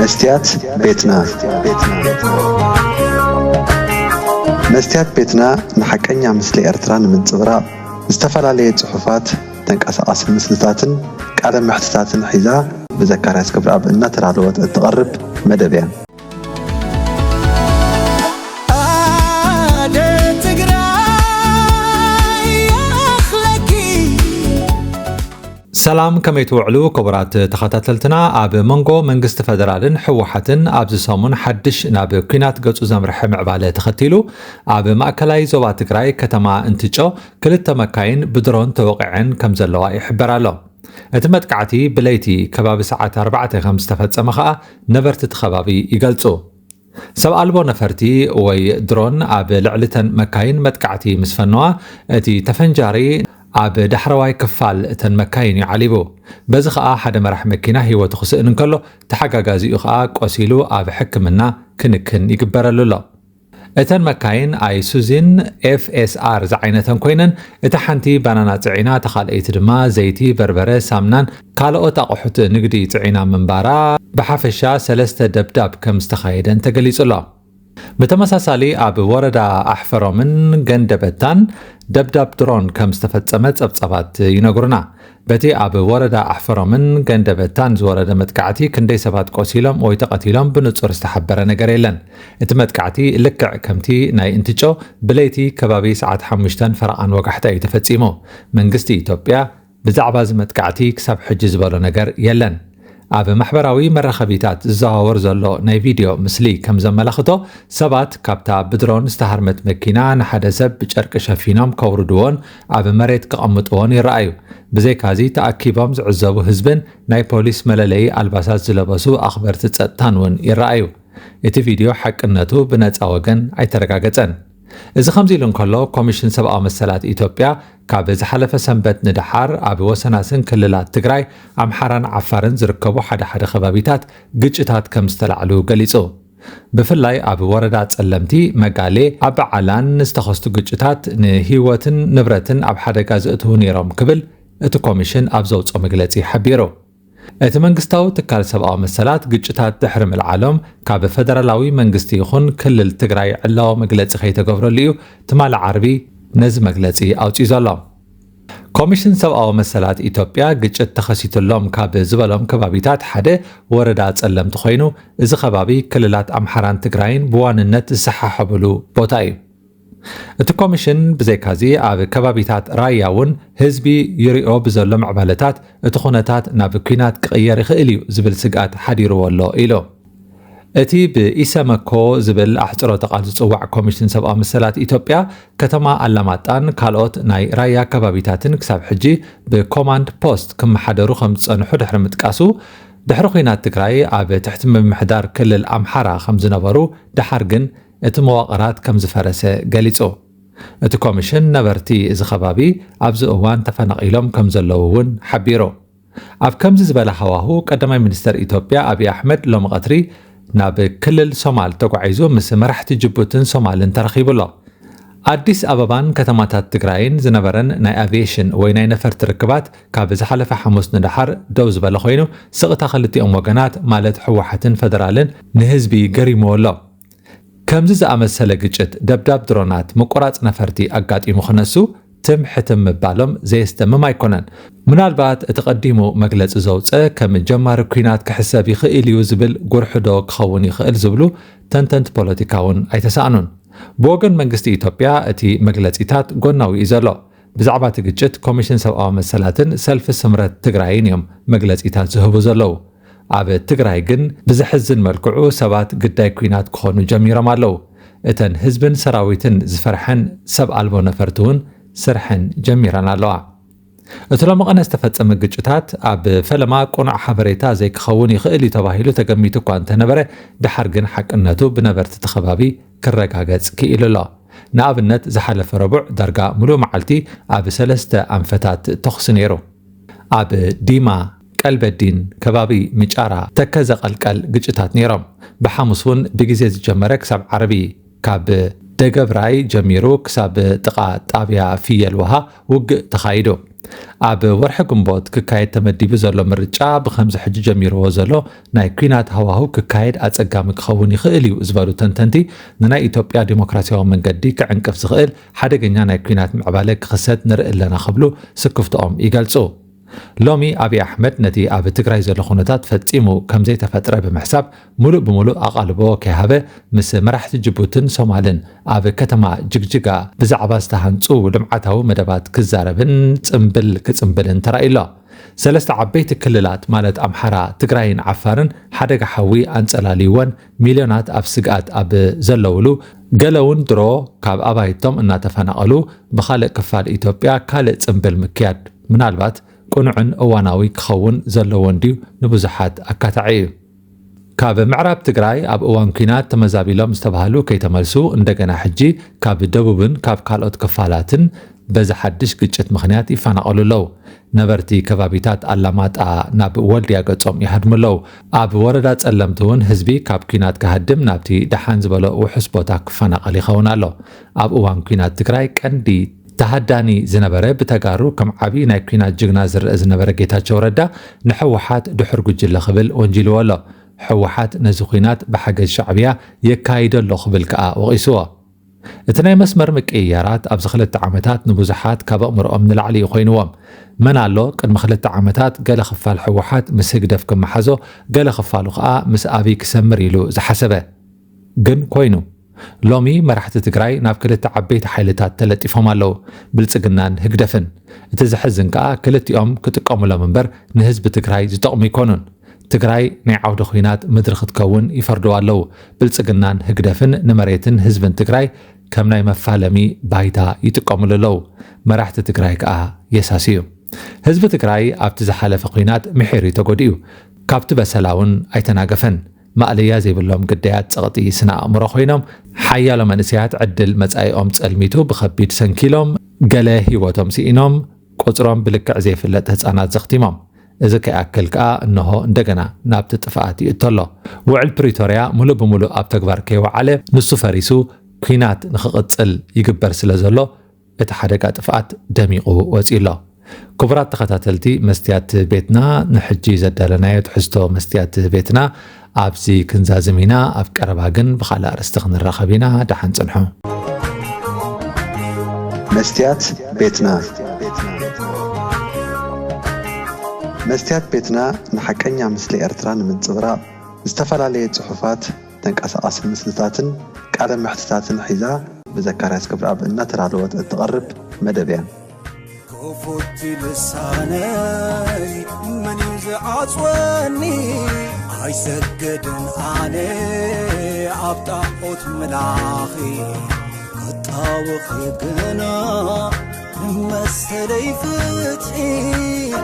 مستيات بيتنا مستيات بيتنا نحكينا مثل إرتران من صغراء استفعل عليه صحفات تنقص مسلتاتن قال محتساتن حذاء بذكر اسكبر اب ان ترادوت تقرب مدبيا سلام كما يتوعلو كبرات تخاتلتنا اب منغو منغست فدرالن حوحتن اب زسومن حدش ناب كينات قصو زمرح معباله تختيلو اب ماكلاي زوبا تግራይ كتما انتچو كلتا مكاين بدرون توقعن كم زلوا يحبرالو እቲ መጥቃዕቲ ብለይቲ ከባቢ ሰዓት 4:05 ተፈጸመ ኸኣ ነበርቲ ከባቢ ይገልጹ ሰብ አልቦ ነፈርቲ ወይ ድሮን ኣብ ልዕልተን መካይን መጥቃዕቲ ምስ ፈነዋ እቲ ተፈንጃሪ ኣብ ዳሕረዋይ ክፋል እተን መካይን ይዓሊቡ በዚ ኸኣ ሓደ መራሕ መኪና ህይወቱ ክስእን እንከሎ ተሓጋጋዚኡ ኸኣ ቆሲሉ ኣብ ሕክምና ክንክን ይግበረሉ ኣሎ እተን መካይን አይሱዚን FSR ዝዓይነተን ኮይነን እቲ ሓንቲ ባናና ጽዒና ተኻልአይቲ ድማ ዘይቲ በርበረ ሳምናን ካልኦት ኣቑሑት ንግዲ ጽዒና ምንባራ ብሓፈሻ 3 ደብዳብ ከም ዝተኻየደን ተገሊጹ ኣሎ بتمساسالي اب وردا احفرمن ገንደበታን ደብዳብ ድሮን ከም ዝተፈጸመ ጸብጸባት ይነግሩና በቲ اب وردا احفرمن ገንደበታን ዝወረደ መጥቃዕቲ ክንደይ ሰባት ቆሲሎም ወይ ተቀቲሎም ብንጹር ዝተሐበረ ነገር የለን እቲ መጥቃዕቲ ልክዕ ከምቲ ናይ እንትጮ ብለይቲ ከባቢ ሰዓት 5 ፈርቃን ወጋሕታ ይተፈጺሞ መንግስቲ ኢትዮጵያ ብዛዕባ ዝመጥቃዕቲ ክሳብ ሕጂ ዝበሎ ነገር የለን ኣብ ማሕበራዊ መራኸቢታት ዝዘዋወር ዘሎ ናይ ቪድዮ ምስሊ ከም ዘመላኽቶ ሰባት ካብታ ብድሮን ዝተሃርመት መኪና ንሓደ ሰብ ብጨርቂ ሸፊኖም ከውርድዎን ኣብ መሬት ከቐምጥዎን ይረኣዩ ብዘይካዚ ተኣኪቦም ዝዕዘቡ ህዝብን ናይ ፖሊስ መለለይ ኣልባሳት ዝለበሱ ኣኽበርቲ ጸጥታን ውን ይረኣዩ እቲ ቪድዮ ሓቅነቱ ብነፃ ወገን ኣይተረጋገፀን እዚ ከምዚ ኢሉ እንከሎ ኮሚሽን ሰብኣዊ መሰላት ኢትዮጵያ ካብ ዝሓለፈ ሰንበት ንድሓር ኣብ ወሰናስን ክልላት ትግራይ ኣምሓራን ዓፋርን ዝርከቡ ሓደ ከባቢታት ግጭታት ከም ዝተላዕሉ ገሊጹ ብፍላይ ኣብ ወረዳ ጸለምቲ መጋሌ ኣብ ዓላን ዝተኸስቱ ግጭታት ንህይወትን ንብረትን ኣብ ሓደጋ ዘእትው ነይሮም ክብል እቲ ኮሚሽን ኣብ ዘውጾ መግለጺ ሓቢሩ እቲ መንግስታዊ ትካል ሰብኣዊ መሰላት ግጭታት ድሕሪ ምልዓሎም ካብ ፌደራላዊ መንግስቲ ይኹን ክልል ትግራይ ዕላዊ መግለጺ ከይተገብረሉ እዩ ትማል ዓርቢ ነዚ መግለጺ ኣውፂኡ ዘሎ ኮሚሽን ሰብኣዊ መሰላት ኢትዮጵያ ግጭት ተኸሲትሎም ካብ ዝበሎም ከባቢታት ሓደ ወረዳ ጸለምቲ ኮይኑ እዚ ከባቢ ክልላት ኣምሓራን ትግራይን ብዋንነት ዝሰሓሓብሉ ቦታ እዩ እቲ ኮሚሽን ብዘይካዚ ኣብ ከባቢታት ራያ ውን ህዝቢ ይሪኦ ብዘሎ ምዕባለታት እቲ ኩነታት ናብ ኩናት ክቕየር ይኽእል እዩ ዝብል ስግኣት ሓዲርዎ ኣሎ ኢሎ እቲ ብኢሰመኮ ዝብል ኣሕጽሮተ ቃል ዝጽዋዕ ኮሚሽን ሰብኣዊ መሰላት ኢትዮጵያ ከተማ ኣላማጣን ካልኦት ናይ ራያ ከባቢታትን ክሳብ ሕጂ ብኮማንድ ፖስት ክመሓደሩ ከም ዝጸንሑ ድሕሪ ምጥቃሱ ድሕሪ ኩናት ትግራይ ኣብ ትሕቲ ምምሕዳር ክልል ኣምሓራ ከም ዝነበሩ ድሓር ግን እቲ መዋቕራት ከም ዝፈረሰ ገሊጹ እቲ ኮሚሽን ነበርቲ እዚ ከባቢ ኣብዚ እዋን ተፈናቒሎም ከም ዘለዉ ውን ሓቢሩ ኣብ ከምዚ ዝበለ ሃዋሁ ቀዳማይ ሚኒስተር ኢትዮጵያ ኣብይ ኣሕመድ ሎሚ ቀትሪ ናብ ክልል ሶማል ተጓዒዙ ምስ መራሕቲ ጅቡትን ሶማልን ተረኺቡሎ ኣዲስ ኣበባን ከተማታት ትግራይን ዝነበረን ናይ አቪዬሽን ወይ ናይ ነፈርቲ ርክባት ካብ ዝሓለፈ ሐሙስ ንድሓር ደው ዝበለ ኮይኑ ስቕታ ክልቲኦም ወገናት ማለት ሕወሓትን ፌደራልን ንህዝቢ ገሪምዎ ኣሎ ከምዚ ዝኣመሰለ ግጭት ደብዳብ ድሮናት ምቁራጽ ነፈርቲ ኣጋጢሙ ክነሱ ትምሕትም ምባሎም ዘየስተምም ኣይኮነን ምናልባት እቲ ቀዲሙ መግለፂ ዘውፀ ከም ጀማሪ ኩናት ክሕሰብ ይኽእል እዩ ዝብል ጉርሕዶ ክኸውን ይኽእል ዝብሉ ተንተንቲ ፖለቲካውን ኣይተሳእኑን ብወገን መንግስቲ ኢትዮጵያ እቲ መግለፂታት ጎናዊ እዩ ዘሎ ብዛዕባ እቲ ግጭት ኮሚሽን ሰብኣዊ መሰላትን ሰልፊ ስምረት ትግራይን እዮም መግለፂታት ዝህቡ ዘለዉ ኣብ ትግራይ ግን ብዝሕዝን መልክዑ ሰባት ግዳይ ኩናት ክኾኑ ጀሚሮም ኣለዉ እተን ህዝብን ሰራዊትን ዝፈርሐን ሰብ ኣልቦ ነፈርቲ ውን ስርሐን ጀሚረን ኣለዋ እቲ ሎሚ ቀነ ዝተፈጸመ ግጭታት ኣብ ፈለማ ቁኑዕ ሓበሬታ ዘይክኸውን ይኽእል እዩ ተባሂሉ ተገሚቱ እኳ እንተነበረ ድሓር ግን ሓቅነቱ ብነበርቲ እቲ ከባቢ ክረጋገጽ ክኢሉ ኣሎ ንኣብነት ዝሓለፈ ረቡዕ ዳርጋ ሙሉእ መዓልቲ ኣብ 3 ኣንፈታት ተኽሲ ነይሩ ኣብ ዲማ ቀልበዲን ከባቢ ምጫራ ተከዘ ቀልቀል ግጭታት ነይሮም ብሓሙስ ውን ብግዜ ዝጀመረ ክሳብ ዓረቢ ካብ ደገብራይ ጀሚሩ ክሳብ ጥቓ ጣብያ ፍየል ውሃ ውግእ ተኻይዱ ኣብ ወርሒ ግንቦት ክካየድ ተመዲቡ ዘሎ ምርጫ ብከምዚ ሕጂ ጀሚርዎ ዘሎ ናይ ኩናት ሃዋህው ክካየድ ኣጸጋሚ ክኸውን ይኽእል እዩ ዝበሉ ተንተንቲ ንናይ ኢትዮጵያ ዲሞክራሲያዊ መንገዲ ክዕንቅፍ ዝኽእል ሓደገኛ ናይ ኩናት ምዕባለ ክኽሰት ንርኢ ኣለና ክብሉ ስክፍቶኦም ይገልጹ። ሎሚ አብይ አሕመድ ነቲ ኣብ ትግራይ ዘሎ ኩነታት ፈጺሙ ከም ዘይተፈጥረ ብምሕሳብ ሙሉእ ብምሉእ ኣቓልቦ ከይሃበ ምስ መራሕቲ ጅቡትን ሶማልን ኣብ ከተማ ጅግጅጋ ብዛዕባ ዝተሃንፁ ልምዓታዊ መደባት ክዛረብን ጽምብል ክጽምብልን ተራኢሎ። ሰለስተ ዓበይቲ ክልላት ማለት ኣምሓራ፣ ትግራይን ዓፋርን ሓደጋ ሓዊ ኣንጸላሊወን ሚልዮናት ኣብ ስግኣት ኣብ ዘለውሉ ገለውን ድሮ ካብ ኣባይቶም እናተፈናቐሉ ብኻልእ ክፋል ኢትዮጵያ ካልእ ጽምብል ምክያድ ምናልባት ቁኑዕን እዋናዊ ክኸውን ዘለዎ እንድዩ ንብዙሓት ኣካታዒ እዩ። ካብ ምዕራብ ትግራይ ኣብ እዋን ኩናት ተመዛቢሎም ዝተባሃሉ ከይተመልሱ እንደገና ሕጂ ካብ ደቡብን ካብ ካልኦት ክፋላትን በዚ ሓድሽ ግጭት ምኽንያት ይፈናቐሉ ኣለዉ። ነበርቲ ከባቢታት ኣላማጣ ናብ ወልድያ ገጾም ይሃድሙ ኣለዉ። ኣብ ወረዳ ጸለምቲ እውን ህዝቢ ካብ ኩናት ክሃድም ናብቲ ደሓን ዝበሎ ውሑስ ቦታ ክፈናቐል ይኸውን ኣሎ። ኣብ እዋን ኩናት ትግራይ ቀንዲ ተሃዳኒ ዝነበረ ብተጋሩ ከም ዓብይ ናይ ኩናት ጅግና ዝርአ ዝነበረ ጌታቸው ረዳ ንሕወሓት ድሕር ጉጅለ ክብል ወንጂልዎ ኣሎ። ሕወሓት ነዚ ኩናት ብሓገዝ ሻዕብያ የካይደሎ ክብል ከዓ ወቒስዎ። እቲ ናይ መስመር ምቅይያራት ኣብዚ 2 ዓመታት ንብዙሓት ካብ ኣእምሮኦም ንላዕሊ ኮይንዎም መናሎ ቅድሚ 2 ዓመታት ገለ ክፋል ሕወሓት ምስ ህግደፍ ክመሓዞ ገለ ክፋሉ ከዓ ምስ ኣብይ ክሰምር ኢሉ ዝሓሰበ ግን ኮይኑ ሎሚ መራሕቲ ትግራይ ናብ ክልተ ዓበይቲ ሓይልታት ተለጢፎም ኣለዉ፣ ብልጽግናን ህግደፍን። እቲ ዝሕዝን ከዓ ክልቲኦም ክጥቀሙሎም እምበር ንህዝቢ ትግራይ ዝጠቕሙ ይኮኑን። ትግራይ ናይ ዓውደ ኩናት ምድሪ ክትከውን ይፈርድዋ ኣለዉ። ብልጽግናን ህግደፍን ንመሬትን ህዝብን ትግራይ ከም ናይ መፋለሚ ባይታ ይጥቀሙሉ ኣለዉ። መራሕቲ ትግራይ ከዓ የሳስዩ። ህዝቢ ትግራይ ኣብቲ ዝሓለፈ ኩናት ምሒሩ ተጎዲኡ ካብቲ በሰላ እውን ኣይተናገፈን። ማእለያ ዘይብሎም ግዳያት ጸቕጢ ስነ ኣእምሮ ኮይኖም ሓያሎ መንእስያት ዕድል መጻኢኦም ጸልሚቱ ብኸቢድ ሰንኪሎም ገለ ህይወቶም ሲኢኖም ቁጽሮም ብልክዕ ዘይፍለጥ ህፃናት ዘኽቲሞም። እዚ ከይኣክል ከዓ እንሆ እንደገና ናብቲ ጥፍኣት ይእተሎ። ውዕል ፕሪቶርያ ሙሉእ ብምሉእ ኣብ ተግባር ከይወዓለ ንሱ ፈሪሱ ኩናት ንኽቕጽል ይግበር ስለ ዘሎ እቲ ሓደጋ ጥፍኣት ደሚቑ ወፂሎ። ክቡራት ተኸታተልቲ መስትያት ቤትና ንሕጂ ዘዳለናዮ ትሕዝቶ መስትያት ቤትና ኣብዚ ክንዛዝም ኢና። ኣብ ቀረባ ግን ብኻልእ ኣርእስቲ ክንራኸብ ኢና። ደሓን ጽንሑ። መስትያት ቤትና መስትያት ቤትና ንሓቀኛ ምስሊ ኤርትራ ንምንጽብራቕ ዝተፈላለየ ጽሑፋት ተንቀሳቓሲ ምስልታትን ቃለ ምሕትታትን ሒዛ ብዘካርያስ ክብረኣብ እናተዳለወት እትቐርብ መደብ እያ። كفوت لساني من يزعصوني عيسجدن علي عبطاقوت ملاخي قطاوخ قنا مسلي فتحي